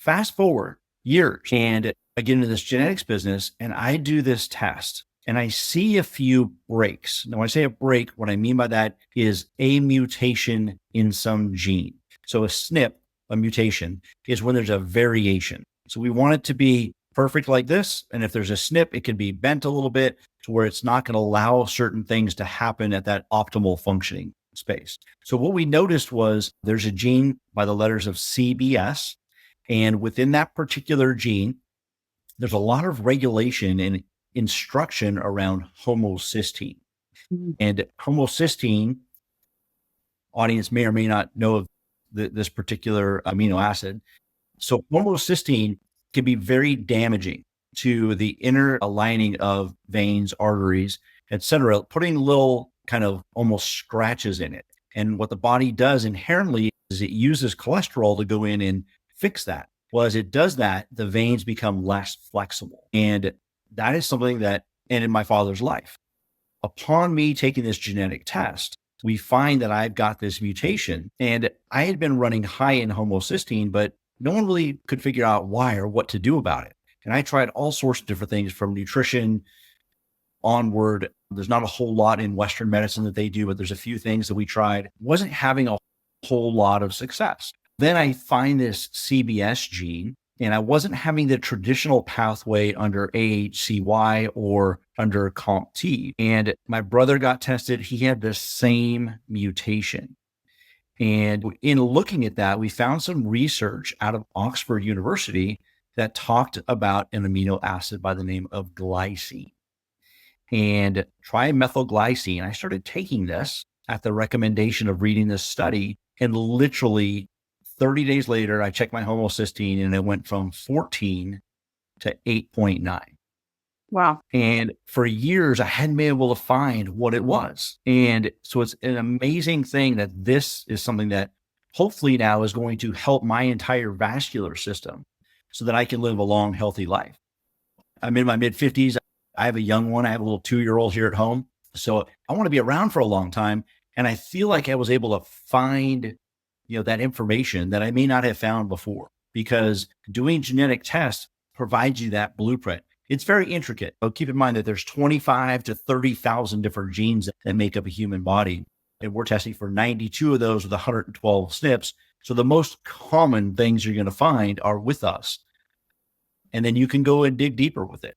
Fast forward years, and I get into this genetics business and I do this test and I see a few breaks. Now, when I say a break, what I mean by that is a mutation in some gene. So a SNP, a mutation, is when there's a variation. So we want it to be perfect like this. And if there's a SNP, it can be bent a little bit to where it's not going to allow certain things to happen at that optimal functioning space. So what we noticed was there's a gene by the letters of CBS. And within that particular gene, there's a lot of regulation and instruction around homocysteine. And homocysteine, audience may or may not know of this particular amino acid. So homocysteine can be very damaging to the inner aligning of veins, arteries, et cetera, putting little kind of almost scratches in it. And what the body does inherently is it uses cholesterol to go in and fix that. Well, as it does that, the veins become less flexible. And that is something that ended my father's life. Upon me taking this genetic test, we find that I've got this mutation, and I had been running high in homocysteine, but no one really could figure out why or what to do about it. And I tried all sorts of different things from nutrition onward. There's not a whole lot in Western medicine that they do, but there's a few things that we tried. Wasn't having a whole lot of success. Then I find this CBS gene, and I wasn't having the traditional pathway under AHCY or under COMT. And my brother got tested. He had the same mutation. And in looking at that, we found some research out of Oxford University that talked about an amino acid by the name of glycine. And trimethylglycine, I started taking this at the recommendation of reading this study, and literally 30 days later, I checked my homocysteine and it went from 14 to 8.9. Wow. And for years, I hadn't been able to find what it was. And so it's an amazing thing that this is something that hopefully now is going to help my entire vascular system so that I can live a long, healthy life. I'm in my mid 50s. I have a young one. I have a little 2-year-old here at home. So I want to be around for a long time. And I feel like I was able to find, that information that I may not have found before, because doing genetic tests provides you that blueprint. It's very intricate, but keep in mind that there's 25 to 30,000 different genes that make up a human body. And we're testing for 92 of those with 112 SNPs. So the most common things you're going to find are with us. And then you can go and dig deeper with it.